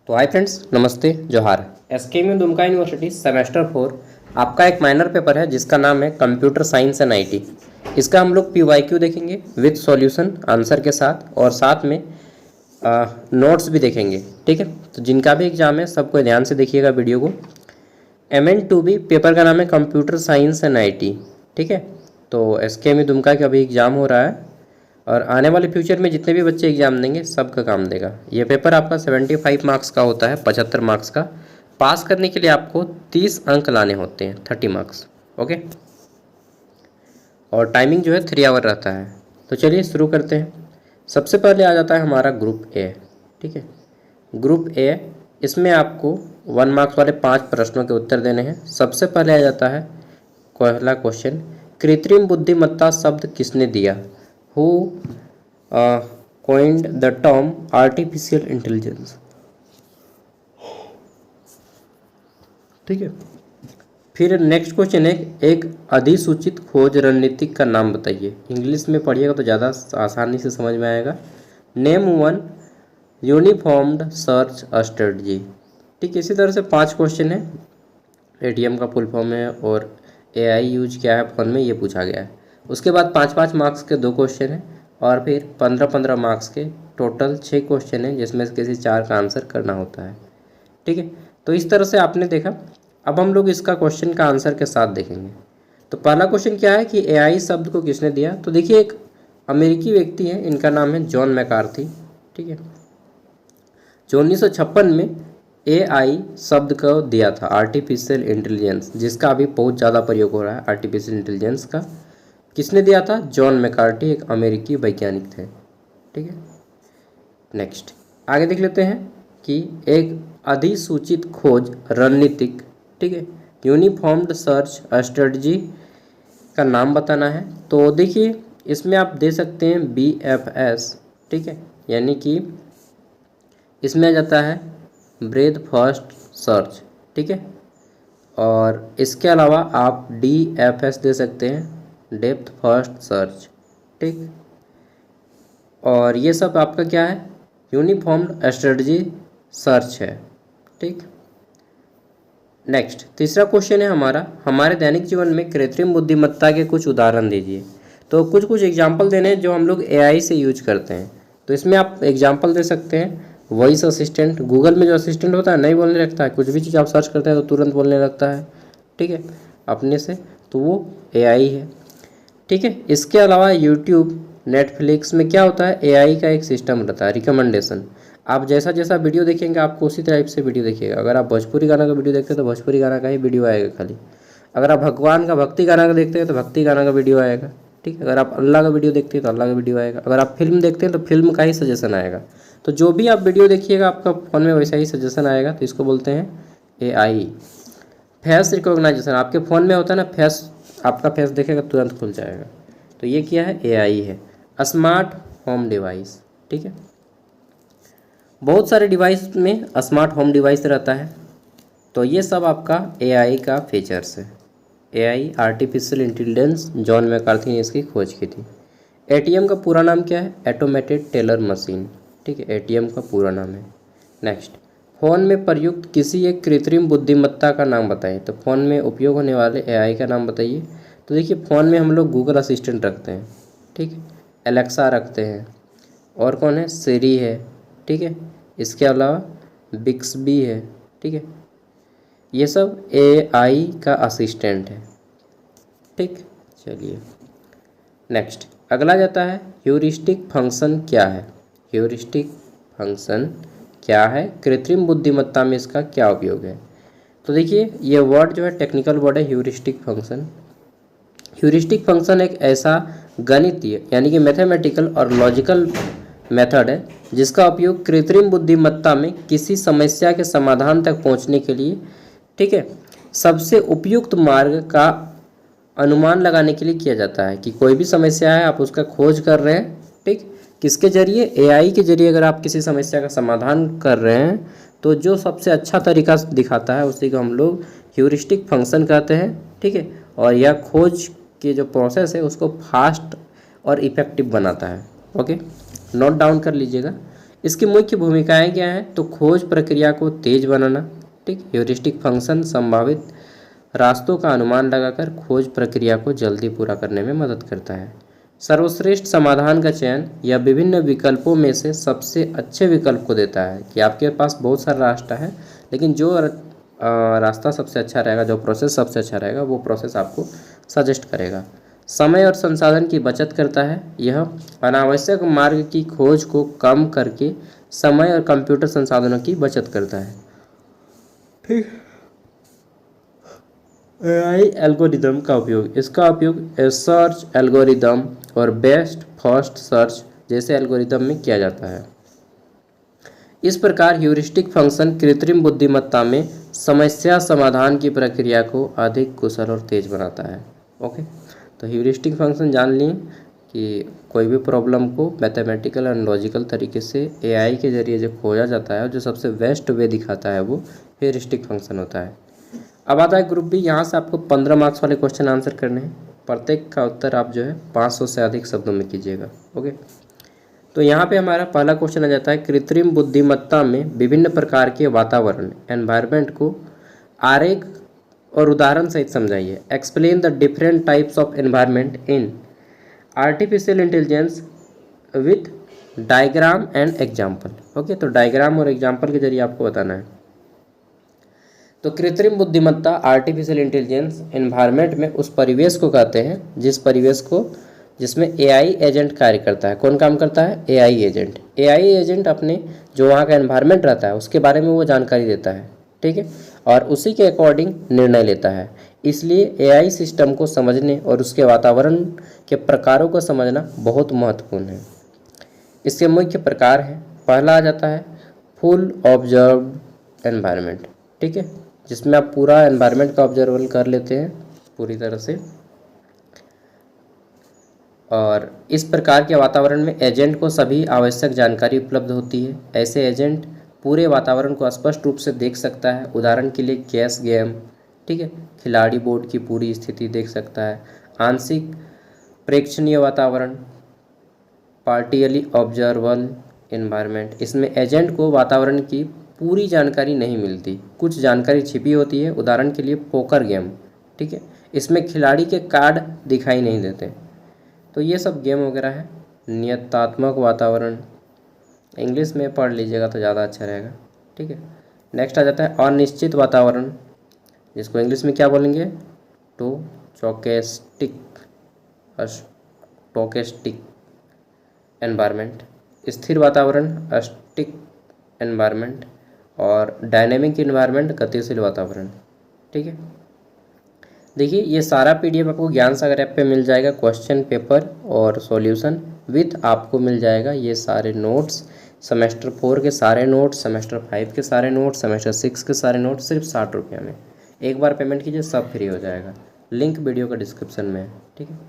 तो hi friends, नमस्ते, जोहार। एसकेएमयू दुमका यूनिवर्सिटी सेमेस्टर 4 आपका एक माइनर पेपर है जिसका नाम है कंप्यूटर साइंस एंड आईटी। इसका हम लोग पीवाईक्यू देखेंगे विद सॉल्यूशन आंसर के साथ, और साथ में नोट्स भी देखेंगे। ठीक है, तो जिनका भी एग्जाम है सबको ध्यान से देखिएगा वीडियो को। MN2B पेपर का नाम है कंप्यूटर साइंस एंड आईटी। ठीक है, तो एसकेएमयू दुमका का अभी एग्ज़ाम हो रहा है और आने वाले फ्यूचर में जितने भी बच्चे एग्जाम देंगे सबका काम देगा। ये पेपर आपका 75 मार्क्स का होता है, 75 मार्क्स का। पास करने के लिए आपको 30 अंक लाने होते हैं, 30 मार्क्स। ओके, और टाइमिंग जो है 3 आवर रहता है। तो चलिए शुरू करते हैं। सबसे पहले आ जाता है हमारा ग्रुप ए। ठीक है, ग्रुप ए, इसमें आपको 1 मार्क्स वाले 5 प्रश्नों के उत्तर देने हैं। सबसे पहले आ जाता है पहला क्वेश्चन, कृत्रिम बुद्धिमत्ता शब्द किसने दिया? Who coined the term artificial intelligence? ठीक है, फिर नेक्स्ट क्वेश्चन है, एक अधिसूचित खोज रणनीतिक का नाम बताइए। इंग्लिश में पढ़िएगा तो ज़्यादा आसानी से समझ में आएगा। Name one uniformed search strategy. ठीक, इसी तरह से 5 क्वेश्चन है। ATM का फुल फॉर्म है और AI यूज क्या है फोन में, ये पूछा गया है। उसके बाद 5-5 मार्क्स के 2 क्वेश्चन हैं और फिर 15-15 मार्क्स के टोटल 6 क्वेश्चन हैं, जिसमें से किसी 4 का आंसर करना होता है। ठीक है, तो इस तरह से आपने देखा। अब हम लोग इसका क्वेश्चन का आंसर के साथ देखेंगे। तो पहला क्वेश्चन क्या है कि AI शब्द को किसने दिया? तो देखिए, एक अमेरिकी व्यक्ति है, इनका नाम है जॉन मैकार्थी। ठीक है, जो 1956 में AI शब्द को दिया था, आर्टिफिशियल इंटेलिजेंस, जिसका अभी बहुत ज़्यादा प्रयोग हो रहा है आर्टिफिशियल इंटेलिजेंस का। किसने दिया था? जॉन मैकार्थी, एक अमेरिकी वैज्ञानिक थे। ठीक है, नेक्स्ट आगे देख लेते हैं कि एक अधिसूचित खोज रणनीतिक, ठीक है, यूनिफॉर्म्ड सर्च स्ट्रेटजी का नाम बताना है। तो देखिए, इसमें आप दे सकते हैं BFS। ठीक है, यानी कि इसमें आ जाता है ब्रेथ फर्स्ट सर्च। ठीक है, और इसके अलावा आप DFS दे सकते हैं, डेप्थ फर्स्ट सर्च। ठीक, और ये सब आपका क्या है? यूनिफॉर्म्ड स्ट्रेटजी सर्च है। ठीक, नेक्स्ट तीसरा क्वेश्चन है हमारा, हमारे दैनिक जीवन में कृत्रिम बुद्धिमत्ता के कुछ उदाहरण दीजिए। तो कुछ एग्जाम्पल देने हैं जो हम लोग AI से यूज करते हैं। तो इसमें आप एग्जाम्पल दे सकते हैं, वॉइस असिस्टेंट। गूगल में जो असिस्टेंट होता है नहीं बोलने लगता है, कुछ भी चीज़ आप सर्च करते हैं तो तुरंत बोलने लगता है। ठीक है, अपने से, तो वो AI है। ठीक है, इसके अलावा यूट्यूब, नेटफ्लिक्स में क्या होता है, AI का एक सिस्टम रहता है, रिकमेंडेशन। आप जैसा जैसा वीडियो देखेंगे आपको उसी टाइप से वीडियो देखिएगा। अगर आप भोजपुरी गाना का वीडियो देखते हैं तो भोजपुरी गाना का ही वीडियो आएगा खाली। अगर आप भगवान का भक्ति गाना का देखते हैं तो भक्ति गाना का वीडियो आएगा। ठीक है, अगर आप अल्लाह का वीडियो देखते हैं तो अल्लाह का वीडियो आएगा। अगर आप फिल्म देखते हैं तो फिल्म का ही सजेशन आएगा। तो जो भी आप वीडियो देखिएगा आपका फ़ोन में वैसा ही सजेशन आएगा। तो इसको बोलते हैं AI। फेस रिकॉग्नाइजेशन, आपके फ़ोन में होता है ना, फेस, आपका फेस देखेगा तुरंत खुल जाएगा। तो ये क्या है? AI है। Smart home device. ठीक है, बहुत सारे डिवाइस में स्मार्ट होम डिवाइस रहता है। तो ये सब आपका AI का फीचर्स है। AI artificial intelligence, John McCarthy ने इसकी खोज की थी। ATM का पूरा नाम क्या है? Automated teller machine. ठीक है, ATM का पूरा नाम है। नेक्स्ट, फ़ोन में प्रयुक्त किसी एक कृत्रिम बुद्धिमत्ता का नाम बताइए। तो फ़ोन में उपयोग होने वाले AI का नाम बताइए। तो देखिए, फ़ोन में हम लोग गूगल असिस्टेंट रखते हैं। ठीक है, एलेक्सा रखते हैं, और कौन है? सिरी है। ठीक है, इसके अलावा बिक्सबी है। ठीक है, ये सब AI का असिस्टेंट है। ठीक, चलिए नेक्स्ट अगला जाता है, ह्यूरिस्टिक फंक्शन क्या है? ह्यूरिस्टिक फंक्शन क्या है? कृत्रिम बुद्धिमत्ता में इसका क्या उपयोग है? तो देखिए, ये वर्ड जो है टेक्निकल वर्ड है, ह्यूरिस्टिक फंक्शन। ह्यूरिस्टिक फंक्शन एक ऐसा गणितीय यानी कि मैथमेटिकल और लॉजिकल मेथड है जिसका उपयोग कृत्रिम बुद्धिमत्ता में किसी समस्या के समाधान तक पहुंचने के लिए, ठीक है, सबसे उपयुक्त मार्ग का अनुमान लगाने के लिए किया जाता है। कि कोई भी समस्या है, आप उसका खोज कर रहे हैं। ठीक, किसके जरिए? AI के जरिए। अगर आप किसी समस्या का समाधान कर रहे हैं तो जो सबसे अच्छा तरीका दिखाता है उसी को हम लोग ह्यूरिस्टिक फंक्शन कहते हैं। ठीक है, और यह खोज की जो प्रोसेस है उसको फास्ट और इफ़ेक्टिव बनाता है। ओके, नोट डाउन कर लीजिएगा। इसकी मुख्य भूमिकाएं क्या हैं? तो खोज प्रक्रिया को तेज बनाना, ठीक। ह्यूरिस्टिक फंक्शन संभावित रास्तों का अनुमान लगाकर खोज प्रक्रिया को जल्दी पूरा करने में मदद करता है। सर्वश्रेष्ठ समाधान का चयन या विभिन्न विकल्पों में से सबसे अच्छे विकल्प को देता है कि आपके पास बहुत सारा रास्ता है, लेकिन जो रास्ता सबसे अच्छा रहेगा, जो प्रोसेस सबसे अच्छा रहेगा, वो प्रोसेस आपको सजेस्ट करेगा। समय और संसाधन की बचत करता है। यह अनावश्यक मार्ग की खोज को कम करके समय और कंप्यूटर संसाधनों की बचत करता है, ठीक। एआई एल्गोरिदम का उपयोग, इसका उपयोग सर्च एल्गोरिदम और बेस्ट फर्स्ट सर्च जैसे एल्गोरिदम में किया जाता है। इस प्रकार ह्यूरिस्टिक फंक्शन कृत्रिम बुद्धिमत्ता में समस्या समाधान की प्रक्रिया को अधिक कुशल और तेज बनाता है। ओके, तो ह्यूरिस्टिक फंक्शन जान लिए कि कोई भी प्रॉब्लम को मैथमेटिकल एंड लॉजिकल तरीके से एआई के जरिए जो खोजा जाता है, जो सबसे बेस्ट वे दिखाता है, वो ह्यूरिस्टिक फंक्शन होता है। अब आता है ग्रुप बी। यहाँ से आपको 15 मार्क्स वाले क्वेश्चन आंसर करने हैं। प्रत्येक का उत्तर आप जो है 500 से अधिक शब्दों में कीजिएगा। ओके, तो यहाँ पे हमारा पहला क्वेश्चन आ जाता है, कृत्रिम बुद्धिमत्ता में विभिन्न प्रकार के वातावरण एनवायरनमेंट को आरेख और उदाहरण सहित समझाइए। Explain the different types of environment in artificial intelligence with diagram and example. Okay, तो डायग्राम और एग्जाम्पल के जरिए आपको बताना है। तो कृत्रिम बुद्धिमत्ता आर्टिफिशियल इंटेलिजेंस एनवायरनमेंट में उस परिवेश को कहते हैं जिस परिवेश को जिसमें एआई एजेंट कार्य करता है। कौन काम करता है? AI agent. एआई एजेंट अपने जो वहाँ का एनवायरनमेंट रहता है उसके बारे में वो जानकारी देता है, ठीक है, और उसी के अकॉर्डिंग निर्णय लेता है। इसलिए एआई सिस्टम को समझने और उसके वातावरण के प्रकारों को समझना बहुत महत्वपूर्ण है। इसके मुख्य प्रकार हैं, पहला आ जाता है फुल ऑब्जर्व्ड एनवायरनमेंट, ठीक है, जिसमें आप पूरा एनवायरनमेंट का ऑब्जर्वल कर लेते हैं पूरी तरह से। और इस प्रकार के वातावरण में एजेंट को सभी आवश्यक जानकारी उपलब्ध होती है। ऐसे एजेंट पूरे वातावरण को स्पष्ट रूप से देख सकता है। उदाहरण के लिए चेस गेम, ठीक है, खिलाड़ी बोर्ड की पूरी स्थिति देख सकता है। आंशिक प्रेक्षणीय वातावरण, पार्टियली ऑब्जर्वल एनवायरनमेंट, इसमें एजेंट को वातावरण की पूरी जानकारी नहीं मिलती, कुछ जानकारी छिपी होती है। उदाहरण के लिए पोकर गेम, ठीक है, इसमें खिलाड़ी के कार्ड दिखाई नहीं देते। तो ये सब गेम वगैरह है। नियतात्मक वातावरण, इंग्लिश में पढ़ लीजिएगा तो ज़्यादा अच्छा रहेगा, ठीक है। नेक्स्ट आ जाता है अनिश्चित वातावरण, जिसको इंग्लिश में क्या बोलेंगे? Stochastic environment. स्थिर वातावरण स्टिक एनवायरनमेंट, और डायनेमिक एनवायरनमेंट गतिशील वातावरण, ठीक है। देखिए ये सारा पीडीएफ आपको ज्ञान सागर ऐप पे मिल जाएगा। क्वेश्चन पेपर और सॉल्यूशन विथ आपको मिल जाएगा ये सारे नोट्स, सेमेस्टर 4 के सारे नोट्स, सेमेस्टर 5 के सारे नोट्स, सेमेस्टर 6 के सारे नोट्स, सिर्फ 60 रुपये में। एक बार पेमेंट कीजिए, सब फ्री हो जाएगा। लिंक वीडियो का डिस्क्रिप्शन में है, ठीक है।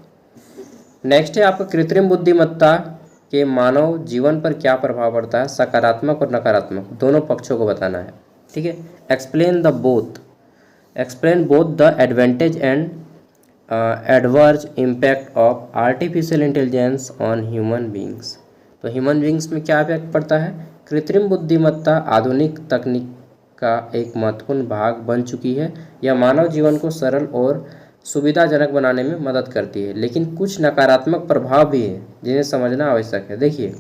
नेक्स्ट है आपका कृत्रिम बुद्धिमत्ता के मानव जीवन पर क्या प्रभाव पड़ता है। सकारात्मक और नकारात्मक दोनों पक्षों को बताना है, ठीक है। Explain both the advantage and adverse impact of artificial intelligence on human beings. तो ह्यूमन बींग्स में क्या इफेक्ट पड़ता है? कृत्रिम बुद्धिमत्ता आधुनिक तकनीक का एक महत्वपूर्ण भाग बन चुकी है। यह मानव जीवन को सरल और सुविधाजनक बनाने में मदद करती है, लेकिन कुछ नकारात्मक प्रभाव भी है जिन्हें समझना आवश्यक है। देखिए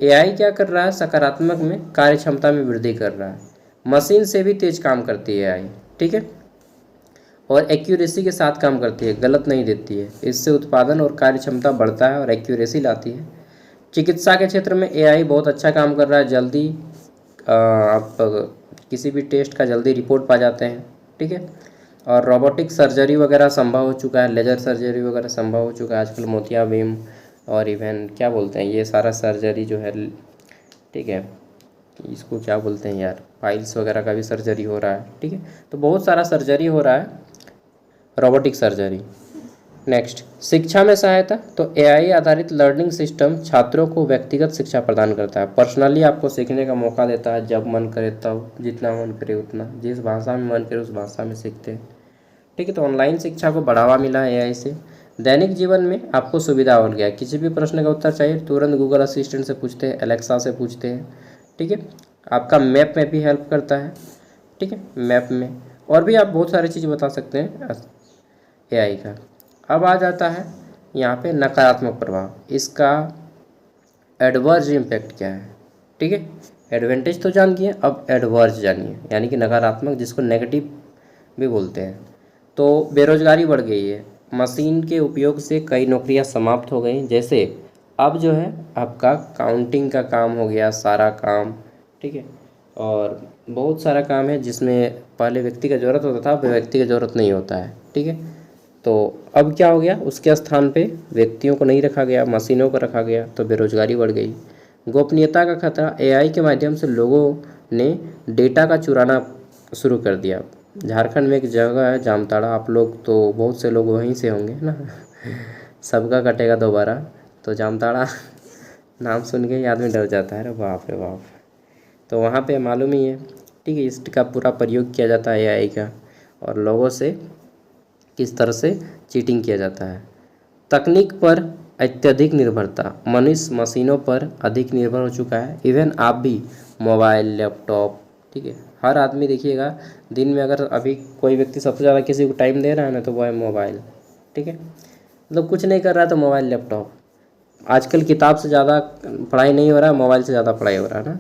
एआई क्या कर रहा है? सकारात्मक में कार्य क्षमता में वृद्धि कर रहा है। मशीन से भी तेज काम करती है एआई, ठीक है, और एक्यूरेसी के साथ काम करती है, गलत नहीं देती है। इससे उत्पादन और कार्य क्षमता बढ़ता है और एक्यूरेसी लाती है। चिकित्सा के क्षेत्र में एआई बहुत अच्छा काम कर रहा है। जल्दी आप किसी भी टेस्ट का जल्दी रिपोर्ट पा जाते हैं, ठीक है। और रोबोटिक सर्जरी वगैरह संभव हो चुका है, लेजर सर्जरी वगैरह संभव हो चुका है आजकल। मोतियाबिंद और इवन क्या बोलते हैं, ये सारा सर्जरी जो है, ठीक है, इसको क्या बोलते हैं यार, फाइल्स वगैरह का भी सर्जरी हो रहा है, ठीक है। तो बहुत सारा सर्जरी हो रहा है, रोबोटिक सर्जरी। नेक्स्ट, शिक्षा में सहायता। तो एआई आधारित लर्निंग सिस्टम छात्रों को व्यक्तिगत शिक्षा प्रदान करता है। पर्सनली आपको सीखने का मौका देता है, जब मन करे तब, जितना मन करे उतना, जिस भाषा में मन करे उस भाषा में सीखते हैं, ठीक है। तो ऑनलाइन शिक्षा को बढ़ावा मिला है एआई से। दैनिक जीवन में आपको सुविधा हो गया, किसी भी प्रश्न का उत्तर चाहिए तुरंत गूगल असिस्टेंट से पूछते हैं, एलेक्सा से पूछते हैं, ठीक है। आपका मैप में भी हेल्प करता है, ठीक है, मैप में और भी आप बहुत सारी चीज़ बता सकते हैं एआई का। अब आ जाता है यहाँ पे नकारात्मक प्रभाव, इसका एडवर्स इम्पैक्ट क्या है, ठीक है। एडवांटेज तो जान गए, अब एडवर्स जानिए, यानी कि नकारात्मक, जिसको नेगेटिव भी बोलते हैं। तो बेरोजगारी बढ़ गई है, मशीन के उपयोग से कई नौकरियां समाप्त हो गई, जैसे अब जो है आपका काउंटिंग का काम हो गया सारा काम, ठीक है। और बहुत सारा काम है जिसमें पहले व्यक्ति का ज़रूरत होता था, अब व्यक्ति का ज़रूरत नहीं होता है, ठीक है। तो अब क्या हो गया, उसके स्थान पे व्यक्तियों को नहीं रखा गया, मशीनों को रखा गया, तो बेरोजगारी बढ़ गई। गोपनीयता का खतरा, एआई के माध्यम से लोगों ने डेटा का चुराना शुरू कर दिया। झारखंड में एक जगह है जामताड़ा, आप लोग तो बहुत से लोग वहीं से होंगे ना सबका कटेगा दोबारा, तो जामताड़ा नाम सुन के ही आदमी डर जाता है, अरे बाप रे बाप। तो वहाँ पे मालूम ही है, ठीक है, इसका पूरा प्रयोग किया जाता है एआई का, और लोगों से किस तरह से चीटिंग किया जाता है। तकनीक पर अत्यधिक निर्भरता, मनुष्य मशीनों पर अधिक निर्भर हो चुका है। इवन आप भी मोबाइल, लैपटॉप, ठीक है, हर आदमी देखिएगा दिन में अगर अभी कोई व्यक्ति सबसे ज़्यादा किसी को टाइम दे रहा है ना, तो वो है मोबाइल, ठीक है। मतलब कुछ नहीं कर रहा है तो मोबाइल, लैपटॉप। आजकल किताब से ज़्यादा पढ़ाई नहीं हो रहा है, मोबाइल से ज़्यादा पढ़ाई हो रहा है ना।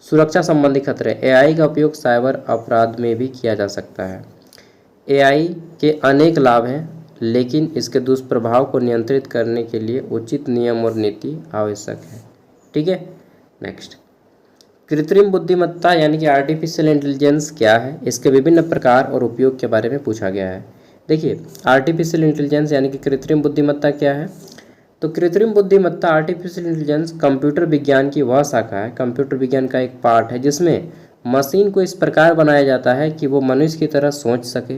सुरक्षा संबंधी खतरे, एआई का उपयोग साइबर अपराध में भी किया जा सकता है। एआई के अनेक लाभ हैं, लेकिन इसके दुष्प्रभाव को नियंत्रित करने के लिए उचित नियम और नीति आवश्यक है, ठीक है। नेक्स्ट, कृत्रिम बुद्धिमत्ता यानी कि आर्टिफिशियल इंटेलिजेंस क्या है, इसके विभिन्न प्रकार और उपयोग के बारे में पूछा गया है। देखिए, आर्टिफिशियल इंटेलिजेंस यानी कि कृत्रिम बुद्धिमत्ता क्या है, तो कृत्रिम बुद्धिमत्ता आर्टिफिशियल इंटेलिजेंस कंप्यूटर विज्ञान की वह शाखा है, कंप्यूटर विज्ञान का एक पार्ट है जिसमें मशीन को इस प्रकार बनाया जाता है कि वो मनुष्य की तरह सोच सके,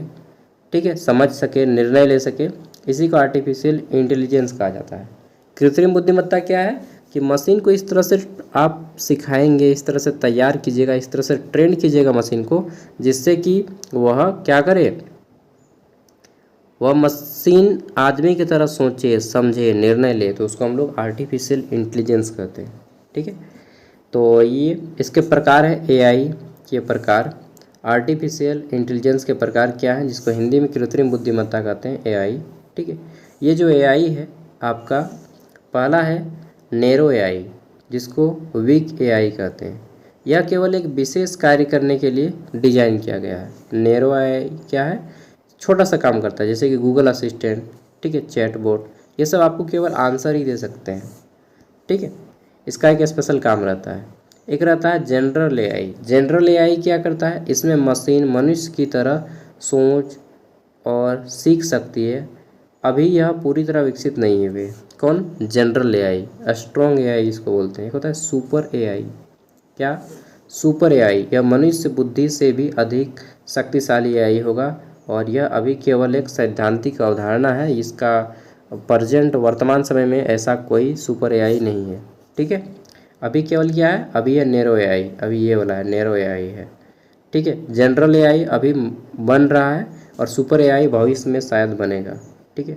ठीक है, समझ सके, निर्णय ले सके। इसी को आर्टिफिशियल इंटेलिजेंस कहा जाता है। कृत्रिम बुद्धिमत्ता क्या है कि मशीन को इस तरह से आप सिखाएंगे, इस तरह से तैयार कीजिएगा, इस तरह से ट्रेन कीजिएगा मशीन को, जिससे कि वह क्या करे, वह मशीन आदमी की तरह सोचे, समझे, निर्णय ले, तो उसको हम लोग आर्टिफिशियल इंटेलिजेंस कहते हैं, ठीक है। तो ये इसके प्रकार है, एआई के प्रकार, आर्टिफिशियल इंटेलिजेंस के प्रकार क्या है, जिसको हिंदी में कृत्रिम बुद्धिमत्ता कहते हैं, एआई, ठीक है। ये जो एआई है आपका, पहला है नैरो एआई, जिसको वीक एआई कहते हैं। यह केवल एक विशेष कार्य करने के लिए डिजाइन किया गया है। नैरो एआई क्या है, छोटा सा काम करता है, जैसे कि गूगल असिस्टेंट, ठीक है, चैटबॉट, ये सब आपको केवल आंसर ही दे सकते हैं, ठीक है। इसका एक स्पेशल काम रहता है। एक रहता है जनरल एआई। जनरल एआई क्या करता है, इसमें मशीन मनुष्य की तरह सोच और सीख सकती है, अभी यह पूरी तरह विकसित नहीं है। वे कौन, जनरल एआई। स्ट्रॉन्ग एआई इसको बोलते हैं। एक होता है सुपर एआई। क्या, सुपर एआई, यह मनुष्य बुद्धि से भी अधिक शक्तिशाली एआई होगा, और यह अभी केवल एक सैद्धांतिक अवधारणा है, इसका प्रेजेंट वर्तमान समय में ऐसा कोई सुपर एआई नहीं है, ठीक है। अभी केवल क्या है, अभी है नैरो एआई, अभी ये वाला है नैरो एआई है, ठीक है। जनरल एआई अभी बन रहा है, और सुपर एआई भविष्य में शायद बनेगा, ठीक है।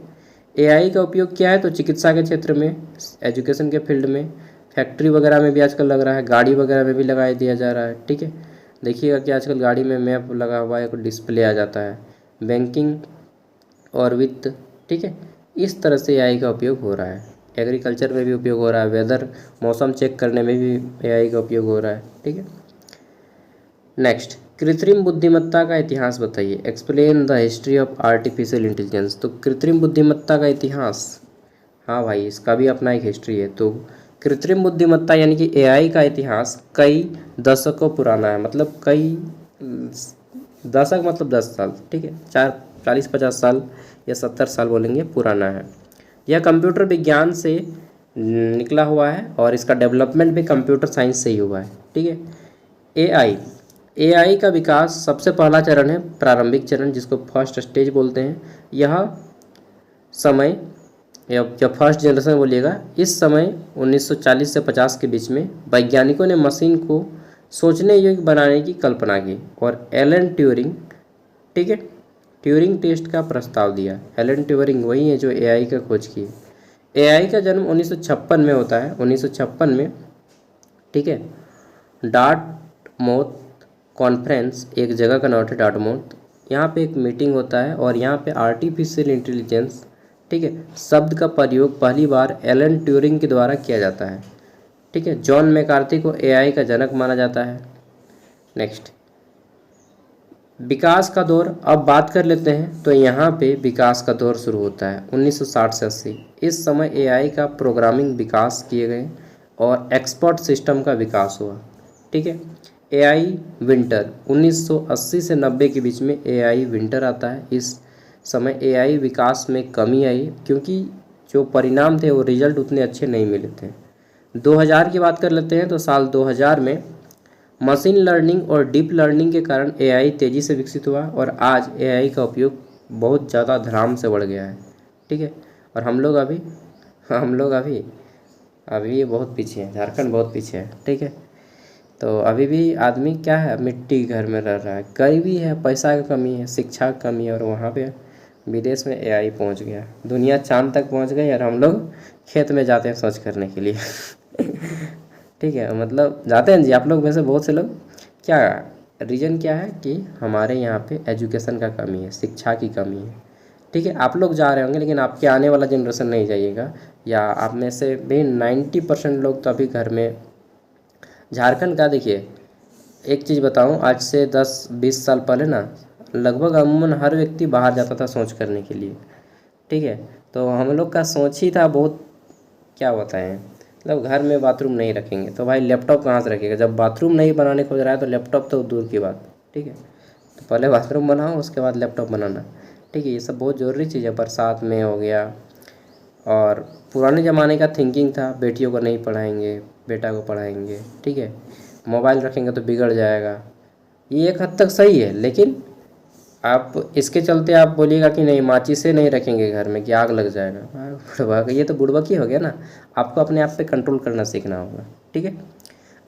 एआई का उपयोग क्या है, तो चिकित्सा के क्षेत्र में, एजुकेशन के फील्ड में, फैक्ट्री वगैरह में भी आजकल लग रहा है, गाड़ी वगैरह में भी लगा दिया जा रहा है, ठीक है। देखिएगा कि आजकल गाड़ी में मैप लगा हुआ है, एक डिस्प्ले आ जाता है। बैंकिंग और वित्त, ठीक है, इस तरह से एआई का उपयोग हो रहा है। एग्रीकल्चर में भी उपयोग हो रहा है, वेदर, मौसम चेक करने में भी एआई का उपयोग हो रहा है, ठीक है। नेक्स्ट, कृत्रिम बुद्धिमत्ता का इतिहास बताइए। Explain the history of artificial intelligence. तो कृत्रिम बुद्धिमत्ता का इतिहास, हाँ भाई, इसका भी अपना एक हिस्ट्री है। तो कृत्रिम बुद्धिमत्ता यानी कि एआई का इतिहास कई दशकों पुराना है, मतलब कई दशक मतलब 10 साल, ठीक है, 40-50 साल या 70 साल बोलेंगे, पुराना है। यह कंप्यूटर विज्ञान से निकला हुआ है, और इसका डेवलपमेंट भी कंप्यूटर साइंस से ही हुआ है, ठीक है। एआई का विकास, सबसे पहला चरण है प्रारंभिक चरण, जिसको फर्स्ट स्टेज बोलते हैं। यह समय या फर्स्ट जनरेशन बोलिएगा, इस समय 1940 से 50 के बीच में वैज्ञानिकों ने मशीन को सोचने योग्य बनाने की कल्पना की, और एलन ट्यूरिंग, ठीक है, ट्यूरिंग टेस्ट का प्रस्ताव दिया। एलन ट्यूरिंग वही है जो एआई का खोज की। एआई का जन्म 1956 में होता है, 1956 में, ठीक है। डार्टमाउथ कॉन्फ्रेंस एक जगह का नाम है डार्टमाउथ। यहाँ पे एक मीटिंग होता है और यहाँ पे आर्टिफिशियल इंटेलिजेंस, ठीक है, शब्द का प्रयोग पहली बार एलन ट्यूरिंग के द्वारा किया जाता है, ठीक है। जॉन मैकार्थी को एआई का जनक माना जाता है। नेक्स्ट, विकास का दौर अब बात कर लेते हैं। तो यहाँ पे विकास का दौर शुरू होता है 1960 से 80। इस समय एआई का प्रोग्रामिंग विकास किए गए और एक्सपर्ट सिस्टम का विकास हुआ, ठीक है। एआई विंटर 1980 से 90 के बीच में एआई विंटर आता है। इस समय एआई विकास में कमी आई क्योंकि जो परिणाम थे वो रिजल्ट उतने अच्छे नहीं मिले थे। 2000 की बात कर लेते हैं। तो साल 2000 में मशीन लर्निंग और डीप लर्निंग के कारण एआई तेज़ी से विकसित हुआ और आज एआई का उपयोग बहुत ज़्यादा धड़ाम से बढ़ गया है, ठीक है। और हम लोग अभी बहुत पीछे हैं, झारखंड बहुत पीछे है, ठीक है। तो अभी भी आदमी क्या है, मिट्टी घर में रह रहा है, गरीबी है, पैसा की कमी है, शिक्षा की कमी है, और वहाँ पे विदेश में एआई पहुँच गया, दुनिया चाँद तक पहुँच गई और हम लोग खेत में जाते हैं सर्च करने के लिए ठीक है, मतलब जाते हैं जी आप लोग में से बहुत से लोग। क्या रीज़न क्या है कि हमारे यहाँ पे एजुकेशन का कमी है, शिक्षा की कमी है, ठीक है। आप लोग जा रहे होंगे लेकिन आपके आने वाला जनरेशन नहीं जाइएगा, या आप में से भी 90% लोग तो अभी घर में। झारखंड का देखिए, एक चीज़ बताऊं, आज से 10-20 साल पहले ना लगभग अमूमन हर व्यक्ति बाहर जाता था सोच करने के लिए, ठीक है। तो हम लोग का सोच ही था बहुत, क्या बताएं, मतलब घर में बाथरूम नहीं रखेंगे तो भाई लैपटॉप कहाँ से रखेगा, जब बाथरूम नहीं बनाने खोज रहा है तो लैपटॉप तो दूर की बात, ठीक है। तो पहले बाथरूम बनाओ उसके बाद लैपटॉप बनाना, ठीक है। ये सब बहुत ज़रूरी चीज़ है, बरसात में हो गया। और पुराने ज़माने का थिंकिंग था बेटियों को नहीं पढ़ाएंगे, बेटा को पढ़ाएंगे, ठीक है, मोबाइल रखेंगे तो बिगड़ जाएगा। ये एक हद तक सही है, लेकिन आप इसके चलते आप बोलिएगा कि नहीं माचिस से नहीं रखेंगे घर में कि आग लग जाएगा, बुड़बक, ये तो बुड़बक ही हो गया ना। आपको अपने आप पे कंट्रोल करना सीखना होगा, ठीक है।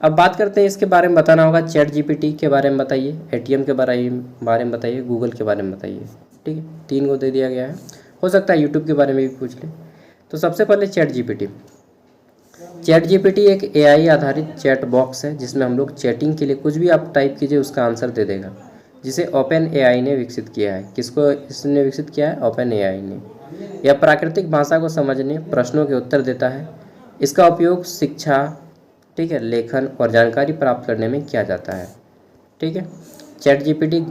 अब बात करते हैं इसके बारे में, बताना होगा चैट जीपीटी के बारे में बताइए, एटीएम के बारे में बताइए, गूगल के बारे में बताइए, ठीक है। 3 को दे दिया गया है, हो सकता है यूट्यूब के बारे में भी पूछ ले। तो सबसे पहले चैट जीपीटी एक एआई आधारित चैट बॉक्स है जिसमें हम लोग चैटिंग के लिए कुछ भी आप टाइप कीजिए उसका आंसर दे देगा, जिसे ओपन एआई ने विकसित किया है। किसको इसने विकसित किया है? ओपन एआई ने। यह प्राकृतिक भाषा को समझने, प्रश्नों के उत्तर देता है। इसका उपयोग शिक्षा, ठीक है, लेखन और जानकारी प्राप्त करने में किया जाता है, ठीक है। चैट जीपीटी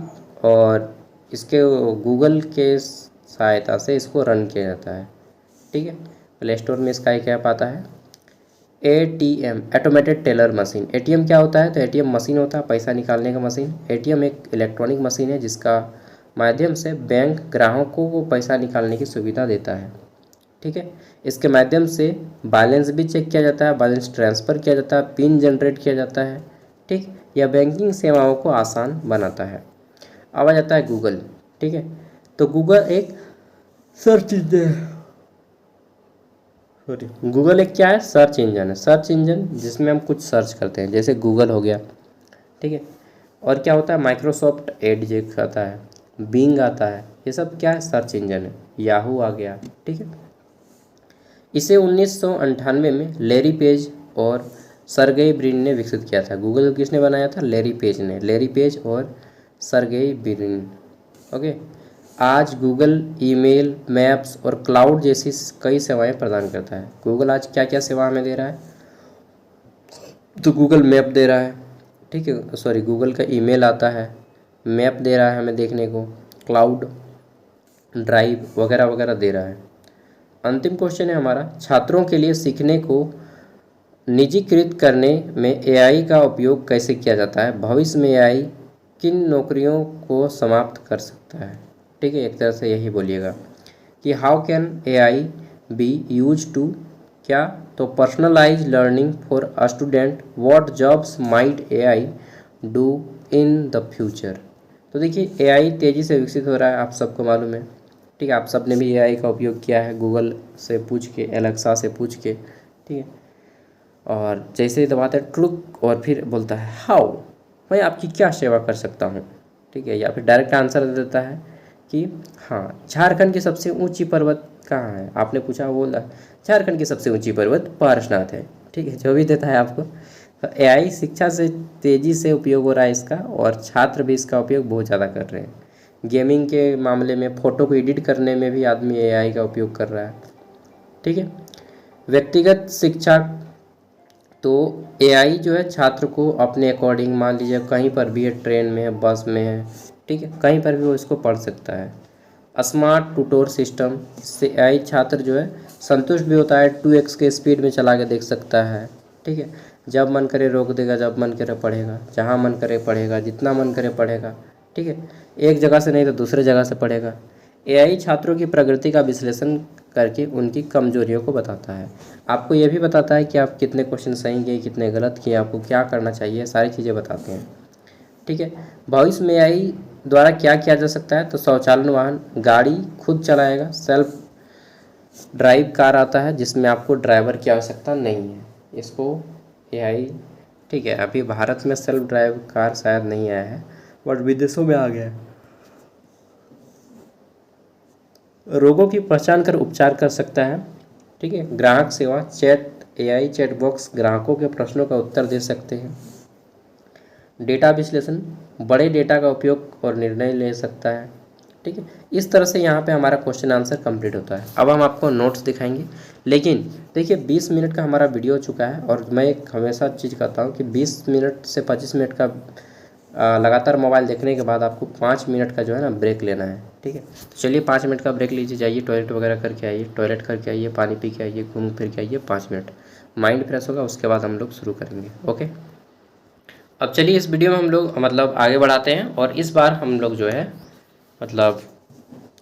और इसके गूगल के सहायता से इसको रन किया जाता है, ठीक है। प्ले स्टोर में इसका एक ऐप आता है ATM, automated teller machine. ATM क्या होता है? तो एटीएम मशीन होता है पैसा निकालने का मशीन। एटीएम एक इलेक्ट्रॉनिक मशीन है जिसका माध्यम से बैंक ग्राहकों को पैसा निकालने की सुविधा देता है, ठीक है। इसके माध्यम से बैलेंस भी चेक किया जाता है, बैलेंस ट्रांसफ़र किया जाता है, पिन जनरेट किया जाता है, ठीक। यह बैंकिंग सेवाओं को आसान बनाता है। अब आ जाता है गूगल, ठीक है। तो गूगल एक सर्च इंजन है, गूगल एक क्या है? सर्च इंजन है। सर्च इंजन जिसमें हम कुछ सर्च करते हैं, जैसे गूगल हो गया, ठीक है। और क्या होता है? माइक्रोसॉफ्ट एज आता है, बिंग आता है, ये सब क्या है? सर्च इंजन है। याहू आ गया, ठीक है। इसे 1998 में लैरी पेज और सर्गेई ब्रिन ने विकसित किया था। गूगल किसने बनाया था? लैरी पेज ने। लैरी पेज और सर्गेई ब्रिन, ओके। आज गूगल ईमेल, मैप्स और क्लाउड जैसी कई सेवाएं प्रदान करता है। गूगल आज क्या क्या सेवा हमें दे रहा है? तो गूगल मैप दे रहा है, ठीक है, सॉरी, गूगल का ईमेल आता है, मैप दे रहा है हमें देखने को, क्लाउड, ड्राइव वगैरह वगैरह दे रहा है। अंतिम क्वेश्चन है हमारा, छात्रों के लिए सीखने को निजीकृत करने में एआई का उपयोग कैसे किया जाता है? भविष्य में एआई किन नौकरियों को समाप्त कर सकता है? ठीक है, एक तरह से यही बोलिएगा कि how can AI be use to, क्या, तो personalise learning for a student, what jobs might AI do in the future. तो देखिए एआई तेज़ी से विकसित हो रहा है, आप सबको मालूम है, ठीक है। आप सब ने भी एआई का उपयोग किया है, गूगल से पूछ के, एलेक्सा से पूछ के, ठीक है। और जैसे ही दबाते हैं ट्रुक और फिर बोलता है हाउ, मैं आपकी क्या सेवा कर सकता हूँ, ठीक है, या फिर डायरेक्ट आंसर दे देता है कि हाँ झारखंड की सबसे ऊंची पर्वत कहाँ है, आपने पूछा, बोला झारखंड की सबसे ऊंची पर्वत पारसनाथ है। ठीक है, जो भी देता है आपको। तो एआई शिक्षा से तेज़ी से उपयोग हो रहा है इसका, और छात्र भी इसका उपयोग बहुत ज़्यादा कर रहे हैं। गेमिंग के मामले में, फ़ोटो को एडिट करने में भी आदमी एआई का उपयोग कर रहा है। ठीक है, व्यक्तिगत शिक्षा, तो एआई जो है छात्र को अपने अकॉर्डिंग, मान लीजिए कहीं पर भी है, ट्रेन में है, बस में है, ठीक है, कहीं पर भी वो इसको पढ़ सकता है। स्मार्ट ट्यूटर सिस्टम, इससे एआई छात्र जो है संतुष्ट भी होता है, 2x के स्पीड में चला के देख सकता है। ठीक है, जब मन करे रोक देगा, जब मन करे पढ़ेगा, जहाँ मन करे पढ़ेगा, जितना मन करे पढ़ेगा। ठीक है, एक जगह से नहीं तो दूसरे जगह से पढ़ेगा। एआई छात्रों की प्रगति का विश्लेषण करके उनकी कमजोरियों को बताता है। आपको यह भी बताता है कि आप कितने क्वेश्चन सही किए, कितने गलत किए, आपको क्या करना चाहिए, सारी चीज़ें बताते हैं। ठीक है, भविष्य में एआई द्वारा क्या किया जा सकता है, तो स्वचालन वाहन, गाड़ी खुद चलाएगा, सेल्फ ड्राइव कार आता है जिसमें आपको ड्राइवर की आवश्यकता नहीं है, इसको एआई, ठीक है, अभी भारत में सेल्फ ड्राइव कार शायद नहीं आया है, बट विदेशों में आ गया है। रोगों की पहचान कर उपचार कर सकता है। ठीक है, ग्राहक सेवा, चैट, एआई चैट बॉक्स ग्राहकों के प्रश्नों का उत्तर दे सकते हैं। डेटा विश्लेषण, बड़े डेटा का उपयोग और निर्णय ले सकता है। ठीक है, इस तरह से यहाँ पे हमारा क्वेश्चन आंसर कंप्लीट होता है। अब हम आपको नोट्स दिखाएंगे, लेकिन देखिए 20 मिनट का हमारा वीडियो हो चुका है, और मैं एक हमेशा चीज़ कहता हूँ कि 20 मिनट से 25 मिनट का लगातार मोबाइल देखने के बाद आपको 5 मिनट का जो है ना ब्रेक लेना है। ठीक है, तो चलिए 5 मिनट का ब्रेक लीजिए, जाइए टॉयलेट वगैरह करके आइए, टॉयलेट करके आइए, पानी पी के आइए, घूम फिर के आइए, 5 मिनट माइंड फ्रेश होगा, उसके बाद हम लोग शुरू करेंगे। ओके, अब चलिए इस वीडियो में हम लोग मतलब आगे बढ़ाते हैं, और इस बार हम लोग जो है मतलब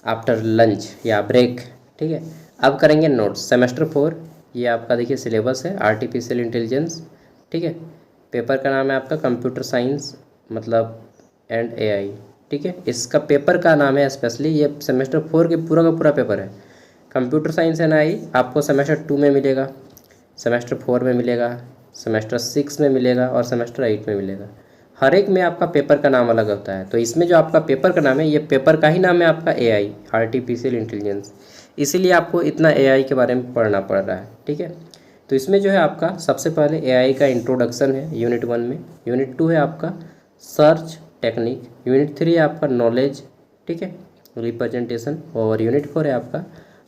आफ्टर लंच या ब्रेक, ठीक है, अब करेंगे नोट्स। सेमेस्टर 4, ये आपका देखिए सिलेबस है, आर्टिफिशियल इंटेलिजेंस। ठीक है, पेपर का नाम है आपका कंप्यूटर साइंस मतलब एंड एआई। ठीक है, इसका पेपर का नाम है स्पेशली, ये सेमेस्टर 4 के पूरा का पूरा पेपर है। कंप्यूटर साइंस एंड एआई आपको सेमेस्टर 2 में मिलेगा, सेमेस्टर 4 में मिलेगा, सेमेस्टर 6 में मिलेगा, और सेमेस्टर 8 में मिलेगा। हर एक में आपका पेपर का नाम अलग होता है। तो इसमें जो आपका पेपर का नाम है, ये पेपर का ही नाम है आपका एआई, आर्टिफिशियल इंटेलिजेंस, इसीलिए आपको इतना एआई के बारे में पढ़ना पड़ रहा है। ठीक है, तो इसमें जो है आपका सबसे पहले एआई का इंट्रोडक्शन है यूनिट 1 में, यूनिट 2 है आपका सर्च टेक्निक, यूनिट 3 है आपका नॉलेज, ठीक है, रिप्रेजेंटेशन, और यूनिट 4 है आपका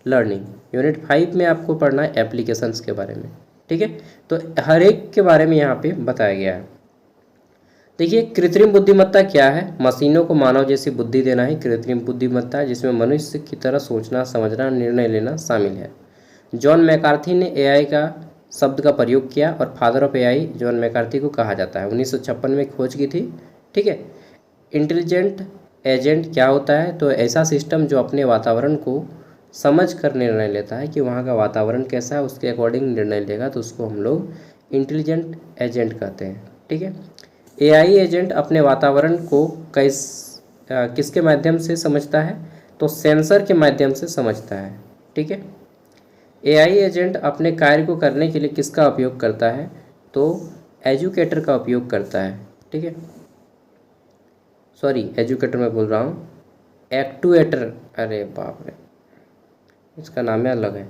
लर्निंग। यूनिट 5 में आपको पढ़ना है एप्लीकेशंस के बारे में। ठीक है, तो हर एक के बारे में यहाँ पे बताया गया है। देखिए कृत्रिम बुद्धिमत्ता क्या है, मशीनों को मानव जैसी बुद्धि देना ही कृत्रिम बुद्धिमत्ता है, जिसमें मनुष्य की तरह सोचना, समझना, निर्णय लेना शामिल है। जॉन मैकार्थी ने एआई का शब्द का प्रयोग किया, और father of AI John McCarthy को कहा जाता है। 1956 में खोज की थी। ठीक है, इंटेलिजेंट एजेंट क्या होता है, तो ऐसा सिस्टम जो अपने वातावरण को समझ कर निर्णय लेता है कि वहाँ का वातावरण कैसा है, उसके अकॉर्डिंग निर्णय लेगा, तो उसको हम लोग इंटेलिजेंट एजेंट कहते हैं। ठीक है, एआई एजेंट अपने वातावरण को किसके माध्यम से समझता है, तो सेंसर के माध्यम से समझता है। ठीक है, एआई एजेंट अपने कार्य को करने के लिए किसका उपयोग करता है, तो एजुकेटर का उपयोग करता है। ठीक है, सॉरी एजुकेटर मैं बोल रहा हूँ, एक्टुएटर, अरे बाप रे, इसका नाम अलग है।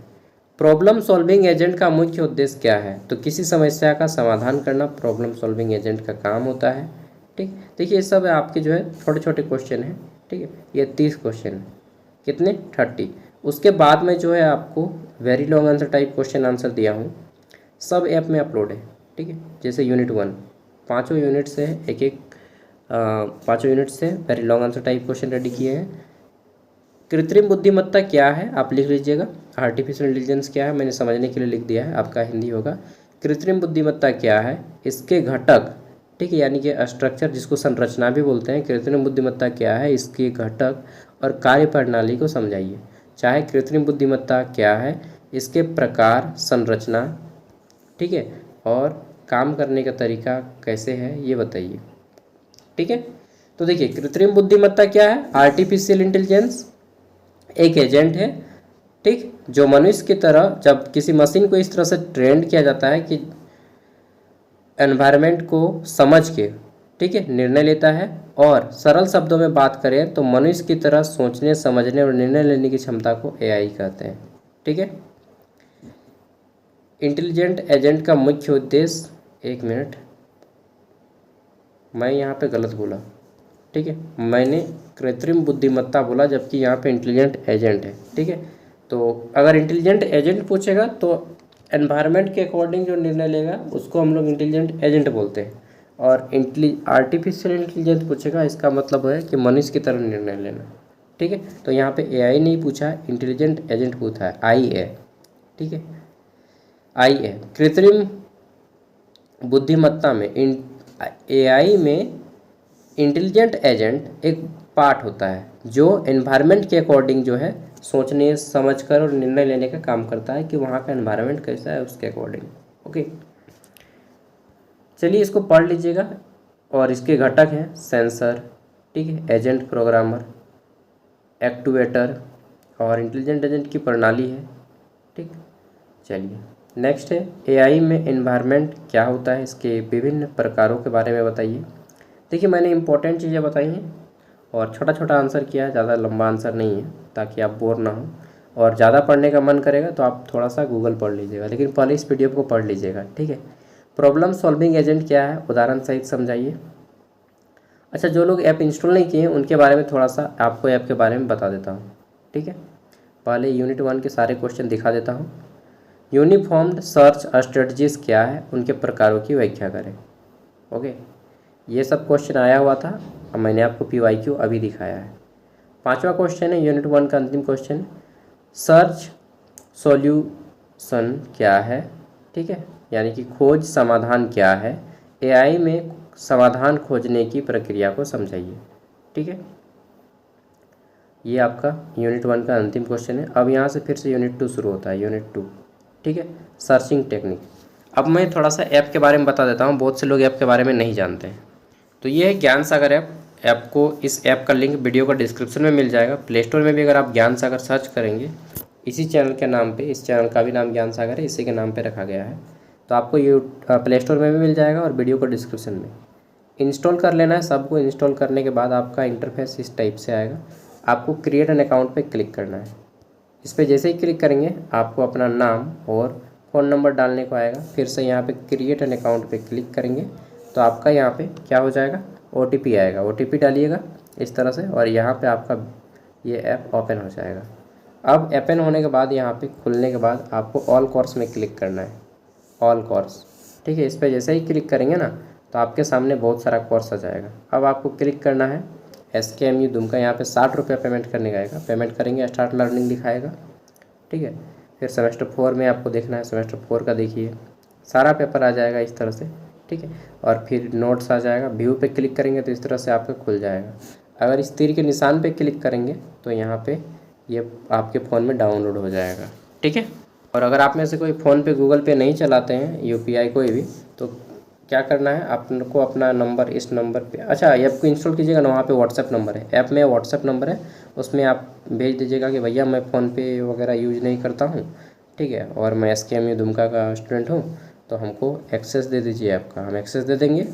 प्रॉब्लम सॉल्विंग एजेंट का मुख्य उद्देश्य क्या है, तो किसी समस्या का समाधान करना प्रॉब्लम सॉल्विंग एजेंट का काम होता है। ठीक, देखिए ये सब आपके जो है छोटे छोटे क्वेश्चन हैं। ठीक है, ये 30 क्वेश्चन है, कितने 30। उसके बाद में जो है आपको very long answer type question answer दिया हूँ, सब ऐप में अपलोड है। ठीक है, जैसे यूनिट 1 पाँचों यूनिट से पाँचों यूनिट से very long answer type question ready किए हैं। कृत्रिम बुद्धिमत्ता क्या है आप लिख लीजिएगा, आर्टिफिशियल इंटेलिजेंस क्या है मैंने समझने के लिए लिख दिया है, आपका हिंदी होगा। कृत्रिम बुद्धिमत्ता क्या है, इसके घटक, ठीक है, यानी कि स्ट्रक्चर जिसको संरचना भी बोलते हैं। कृत्रिम बुद्धिमत्ता क्या है, इसके घटक और कार्य प्रणाली को समझाइए। चाहे कृत्रिम बुद्धिमत्ता क्या है, इसके प्रकार, संरचना, ठीक है, और काम करने का तरीका कैसे है ये बताइए। ठीक है, तो देखिए कृत्रिम बुद्धिमत्ता क्या है, आर्टिफिशियल इंटेलिजेंस एक एजेंट है, ठीक, जो मनुष्य की तरह, जब किसी मशीन को इस तरह से ट्रेंड किया जाता है कि एनवायरनमेंट को समझ के ठीक है, निर्णय लेता है। और सरल शब्दों में बात करें तो मनुष्य की तरह सोचने, समझने और निर्णय लेने की क्षमता को एआई कहते हैं। ठीक है, इंटेलिजेंट एजेंट का मुख्य उद्देश्य, एक मिनट, मैं यहाँ पे गलत बोला। ठीक है, मैंने कृत्रिम बुद्धिमत्ता बोला, जबकि यहाँ पे इंटेलिजेंट एजेंट है। ठीक है, तो अगर इंटेलिजेंट एजेंट पूछेगा तो एनवायरनमेंट के अकॉर्डिंग जो निर्णय लेगा उसको हम लोग इंटेलिजेंट एजेंट बोलते हैं। और आर्टिफिशियल इंटेलिजेंस पूछेगा, इसका मतलब है कि मनुष्य की तरह निर्णय लेना। ठीक है, तो यहाँ पे एआई नहीं पूछा है, इंटेलिजेंट एजेंट पूछा है, आई है। ठीक है, आई है। कृत्रिम बुद्धिमत्ता में एआई में इंटेलिजेंट एजेंट एक पार्ट होता है जो एनवायरनमेंट के अकॉर्डिंग जो है सोचने, समझकर और निर्णय लेने का काम करता है कि वहाँ का एनवायरनमेंट कैसा है उसके अकॉर्डिंग। ओके, चलिए इसको पढ़ लीजिएगा। और इसके घटक हैं सेंसर, ठीक है, एजेंट प्रोग्रामर, एक्टुएटर और इंटेलिजेंट एजेंट की प्रणाली है। ठीक, चलिए नेक्स्ट है एआई में एनवायरनमेंट क्या होता है, इसके विभिन्न प्रकारों के बारे में बताइए। देखिए मैंने इंपॉर्टेंट चीज़ें बताई हैं और छोटा छोटा आंसर किया है, ज़्यादा लंबा आंसर नहीं है, ताकि आप बोर ना हो। और ज़्यादा पढ़ने का मन करेगा तो आप थोड़ा सा गूगल पढ़ लीजिएगा, लेकिन पहले इस पीडीएफ को पढ़ लीजिएगा। ठीक है, प्रॉब्लम सॉल्विंग एजेंट क्या है, उदाहरण सहित समझाइए। अच्छा, जो लोग ऐप इंस्टॉल नहीं किए हैं उनके बारे में थोड़ा सा आपको ऐप के बारे में बता देता हूँ। ठीक है, पहले यूनिट 1 के सारे क्वेश्चन दिखा देता हूँ। यूनिफॉर्म्ड सर्च स्ट्रेटजीज क्या है, उनके प्रकारों की व्याख्या करें। ओके, ये सब क्वेश्चन आया हुआ था, अब मैंने आपको PYQ अभी दिखाया है। 5वां क्वेश्चन है यूनिट 1 का अंतिम क्वेश्चन, सर्च सॉल्यूशन क्या है। ठीक है, यानी कि खोज समाधान क्या है, एआई में समाधान खोजने की प्रक्रिया को समझाइए। ठीक है, ये आपका यूनिट 1 का अंतिम क्वेश्चन है। अब यहाँ से फिर से यूनिट 2 शुरू होता है, यूनिट 2। ठीक है, सर्चिंग टेक्निक। अब मैं थोड़ा सा ऐप के बारे में बता देता हूँ, बहुत से लोग ऐप के बारे में नहीं जानते हैं। तो ये है ज्ञान सागर ऐप। आपको इस ऐप का लिंक वीडियो का डिस्क्रिप्शन में मिल जाएगा। प्ले स्टोर में भी अगर आप ज्ञान सागर सर्च करेंगे इसी चैनल के नाम पे, इस चैनल का भी नाम ज्ञान सागर है, इसी के नाम पे रखा गया है, तो आपको ये प्ले स्टोर में भी मिल जाएगा और वीडियो को डिस्क्रिप्शन में। इंस्टॉल कर लेना है सबको। इंस्टॉल करने के बाद आपका इंटरफेस इस टाइप से आएगा। आपको क्रिएट एन अकाउंट पे क्लिक करना है। इस पर जैसे ही क्लिक करेंगे आपको अपना नाम और फ़ोन नंबर डालने को आएगा। फिर से यहाँ पे क्रिएट एन अकाउंट पे क्लिक करेंगे तो आपका यहाँ पे क्या हो जाएगा, OTP आएगा। OTP डालिएगा इस तरह से और यहाँ पे आपका ये ऐप ओपन हो जाएगा। अब ओपन होने के बाद यहाँ पे खुलने के बाद आपको ऑल कोर्स में क्लिक करना है, ऑल कोर्स। ठीक है, इस पर जैसे ही क्लिक करेंगे ना तो आपके सामने बहुत सारा कोर्स आ जाएगा। अब आपको क्लिक करना है SKMU दुमका, यहाँ पे 60 रुपये पेमेंट करने का आएगा। पेमेंट करेंगे, स्टार्ट लर्निंग दिखाएगा। ठीक है, फिर सेमेस्टर 4 में आपको देखना है, सेमेस्टर 4 का देखिए, सारा पेपर आ जाएगा इस तरह से। ठीक है, और फिर नोट्स आ जाएगा। व्यू पे क्लिक करेंगे तो इस तरह से आपका खुल जाएगा। अगर इस तीर के निशान पे क्लिक करेंगे तो यहाँ पे ये आपके फ़ोन में डाउनलोड हो जाएगा। ठीक है, और अगर आप में से कोई फ़ोन पे गूगल पे नहीं चलाते हैं, UPI कोई भी, तो क्या करना है, आपको अपना नंबर इस नंबर पे, अच्छा ऐप को इंस्टॉल कीजिएगा ना, वहाँ पे WhatsApp नंबर है, ऐप में WhatsApp नंबर है, उसमें आप भेज दीजिएगा कि भैया मैं फ़ोनपे वगैरह यूज़ नहीं करता हूँ। ठीक है, और मैं SKMU दुमका का स्टूडेंट हूँ, तो हमको एक्सेस दे दीजिए ऐप का। हम एक्सेस दे देंगे,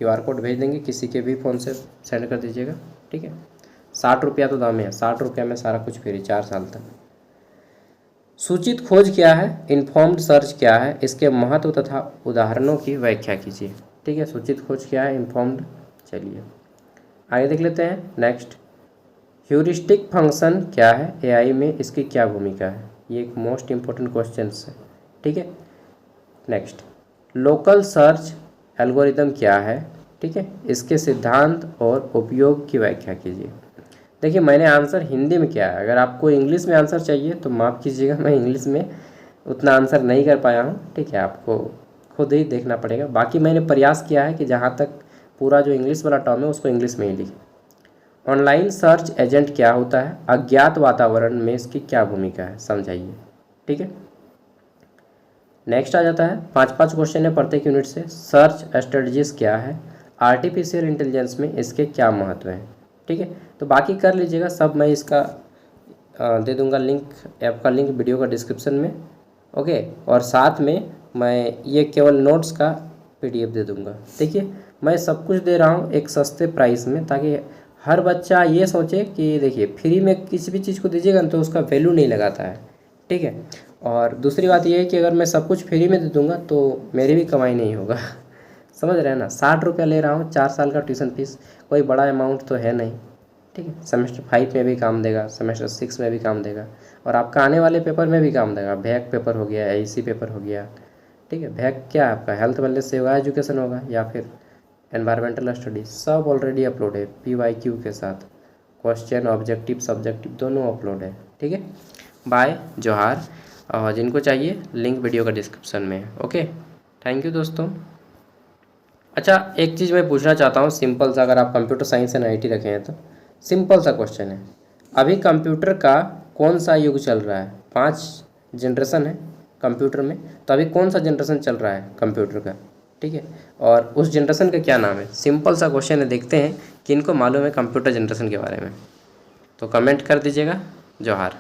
QR कोड भेज देंगे, किसी के भी फ़ोन से सेंड कर दीजिएगा। ठीक है, 60 रुपया तो दाम है, 60 रुपया में सारा कुछ फ्री 4 साल तक। सूचित खोज क्या है, इन्फॉर्म्ड सर्च क्या है, इसके महत्व तथा उदाहरणों की व्याख्या कीजिए। ठीक है, सूचित खोज क्या है, इन्फॉर्म्ड। चलिए आगे देख लेते हैं। नेक्स्ट, ह्यूरिस्टिक फंक्शन क्या है, एआई में इसकी क्या भूमिका है। ये एक मोस्ट इम्पोर्टेंट क्वेश्चन है। ठीक है, नेक्स्ट, लोकल सर्च एल्गोरिदम क्या है। ठीक है, इसके सिद्धांत और उपयोग की व्याख्या कीजिए। देखिए मैंने आंसर हिंदी में किया है, अगर आपको इंग्लिश में आंसर चाहिए तो माफ़ कीजिएगा, मैं इंग्लिश में उतना आंसर नहीं कर पाया हूँ। ठीक है, आपको खुद ही देखना पड़ेगा। बाकी मैंने प्रयास किया है कि जहाँ तक पूरा जो इंग्लिश वाला टर्म है उसको इंग्लिश में ही लिखें। ऑनलाइन सर्च एजेंट क्या होता है, अज्ञात वातावरण में इसकी क्या भूमिका है, समझाइए। ठीक है, नेक्स्ट आ जाता है 5 क्वेश्चन है प्रत्येक यूनिट से। सर्च स्ट्रेटजीज क्या है, आर्टिफिशियल इंटेलिजेंस में इसके क्या महत्व हैं। ठीक है, तो बाकी कर लीजिएगा सब, मैं इसका दे दूंगा लिंक, ऐप का लिंक वीडियो का डिस्क्रिप्शन में। ओके, और साथ में मैं ये केवल नोट्स का PDF दे दूंगा। देखिए मैं सब कुछ दे रहा हूँ एक सस्ते प्राइस में, ताकि हर बच्चा ये सोचे कि देखिए फ्री में किसी भी चीज़ को दीजिएगा ना तो उसका वैल्यू नहीं लगाता है, ठीक है। और दूसरी बात ये है कि अगर मैं सब कुछ फ्री में दे दूँगा तो मेरी भी कमाई नहीं होगा समझ रहे हैं ना। 60 रुपया ले रहा हूँ 4 साल का ट्यूशन फीस, कोई बड़ा अमाउंट तो है नहीं, ठीक है। सेमेस्टर 5 में भी काम देगा, सेमेस्टर 6 में भी काम देगा, और आपका आने वाले पेपर में भी काम देगा। बैक पेपर हो गया, एसी पेपर हो गया, ठीक है। बैक क्या है आपका, हेल्थ वेलनेस से होगा, एजुकेशन होगा, या फिर एनवायरमेंटल स्टडी, सब ऑलरेडी अपलोड है PYQ के साथ। क्वेश्चन ऑब्जेक्टिव सब्जेक्टिव दोनों अपलोड है, ठीक है। बाय, जोहार। और जिनको चाहिए लिंक वीडियो का डिस्क्रिप्शन में है। ओके, थैंक यू दोस्तों। अच्छा, एक चीज़ मैं पूछना चाहता हूँ सिंपल सा, अगर आप कंप्यूटर साइंस एंड IT रखे हैं तो सिंपल सा क्वेश्चन है। अभी कंप्यूटर का कौन सा युग चल रहा है? 5 जनरेशन है कंप्यूटर में, तो अभी कौन सा जनरेशन चल रहा है कंप्यूटर का, ठीक है। और उस जनरेशन का क्या नाम है? सिंपल सा क्वेश्चन है, देखते हैं कि इनको मालूम है कंप्यूटर जनरेशन के बारे में। तो कमेंट कर दीजिएगा। जोहार।